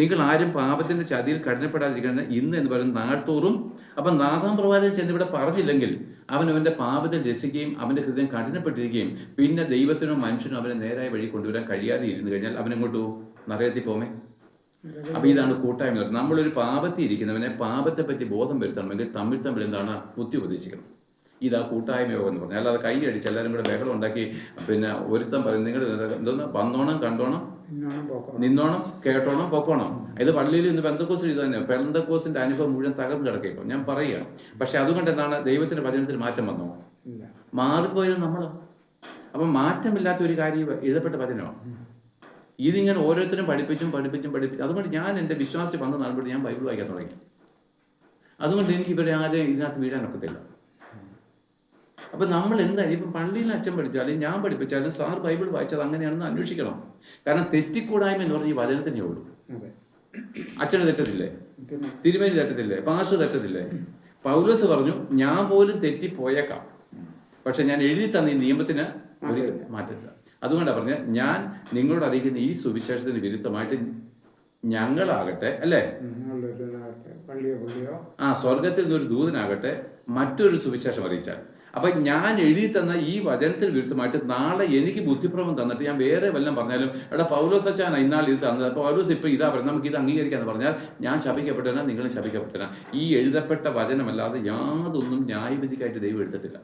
നിങ്ങൾ ആരും പാപത്തിന്റെ ചതിയിൽ കഠിനപ്പെടാതിരിക്കണം ഇന്ന് എന്ന് പറയുന്നത് നാൾത്തോറും. അപ്പം നാഥാം പ്രവാചകൻ ചെന്നിവിടെ പറഞ്ഞില്ലെങ്കിൽ അവന്റെ പാപത്തിൽ രസിക്കുകയും അവന്റെ ഹൃദയം കഠിനപ്പെട്ടിരിക്കുകയും പിന്നെ ദൈവത്തിനോ മനുഷ്യനോ അവനെ നേരായ വഴി കൊണ്ടുവരാൻ കഴിയാതെ ഇരുന്ന് കഴിഞ്ഞാൽ അവനെങ്ങോട്ട് പോകും? നരകത്തിൽ പോമേ. അപ്പൊ ഇതാണ് കൂട്ടായ്മ. നമ്മളൊരു പാപത്തിൽ ഇരിക്കുന്നവനെ പാപത്തെ പറ്റി ബോധം വരുത്തണമെങ്കിൽ തമ്മിൽ എന്താണ് ബുദ്ധി ഉപദേശിക്കണം. ഇതാ കൂട്ടായ്മ യോഗം എന്ന് പറഞ്ഞാൽ. അല്ലാതെ കൈ അടിച്ച് എല്ലാവരും കൂടെ ബഹളം ഉണ്ടാക്കി പിന്നെ ഒരുത്തം പറയും നിങ്ങൾ എന്തോന്ന് വന്നോണം കണ്ടോണം നിന്നോണം കേട്ടോണം പൊക്കോണം. ഇത് പള്ളിയിൽ ഇന്ന് പെന്തക്കോസ് ഇത് തന്നെ. പെന്തക്കോസിന്റെ അനുഭവം മുഴുവൻ തകർന്നു കിടക്കുക. ഇപ്പം ഞാൻ പറയുക. പക്ഷെ അതുകൊണ്ട് എന്താണ് ദൈവത്തിന്റെ വചനത്തിൽ മാറ്റം വന്നോ? മാറിപ്പോയത് നമ്മളോ? അപ്പം മാറ്റമില്ലാത്ത ഒരു കാര്യം എഴുതപ്പെട്ട വചനമാണ്. ഇതിങ്ങനെ ഓരോരുത്തരും പഠിപ്പിച്ചും അതുകൊണ്ട് ഞാൻ എൻ്റെ വിശ്വാസത്തിൽ വന്ന നാളുമ്പോൾ ഞാൻ ബൈബിൾ വായിക്കാൻ തുടങ്ങി. അതുകൊണ്ട് എനിക്ക് ഇവരെ ആരെയും ഇതിനകത്ത് വീഴാനൊക്കത്തില്ല. അപ്പം നമ്മൾ എന്തായാലും ഇപ്പം പള്ളിയിൽ അച്ഛൻ പഠിച്ചാലും ഞാൻ പഠിപ്പിച്ചാലും സാർ ബൈബിൾ വായിച്ചത് അങ്ങനെയാണെന്ന് അന്വേഷിക്കണം. കാരണം തെറ്റിക്കൂടായ്മ എന്ന് പറഞ്ഞാൽ ഈ വചനത്തിനേ ഉള്ളൂ. അച്ഛന് തെറ്റത്തില്ലേ? തിരുമേനി തെറ്റത്തില്ലേ? പാസ്റ്റർ തെറ്റത്തില്ലേ? പൗലോസ് പറഞ്ഞു ഞാൻ പോലും തെറ്റിപ്പോയേക്കാം, പക്ഷെ ഞാൻ എഴുതി തന്ന ഈ നിയമത്തിന് മാറ്റില്ല. അതുകൊണ്ടാണ് പറഞ്ഞത് ഞാൻ നിങ്ങളോട് അറിയിക്കുന്ന ഈ സുവിശേഷത്തിന് വിരുദ്ധമായിട്ട് ഞങ്ങളാകട്ടെ അല്ലേ സ്വർഗത്തിൽ നിന്നൊരു ദൂതനാകട്ടെ മറ്റൊരു സുവിശേഷം അറിയിച്ചാൽ. അപ്പൊ ഞാൻ എഴുതി തന്ന ഈ വചനത്തിന് വിരുദ്ധമായിട്ട് നാളെ എനിക്ക് ബുദ്ധിപ്രമം തന്നിട്ട് ഞാൻ വേറെ വല്ലതും പറഞ്ഞാലും എടാ പൗലോസ് അച്ഛനാ ഇന്നാൾ ഇത് തന്നത്, അപ്പൊ പൗലോസ് ഇപ്പൊ ഇതാ പറയുന്നത്, നമുക്ക് ഇത് അംഗീകരിക്കാന്ന് പറഞ്ഞാൽ ഞാൻ ശപിക്കപ്പെട്ടവനാ, നിങ്ങളും ശപിക്കപ്പെട്ടവനാ. ഈ എഴുതപ്പെട്ട വചനമല്ലാതെ യാതൊന്നും ന്യായവിധിക്കായിട്ട് ദൈവം എടുത്തിട്ടില്ല.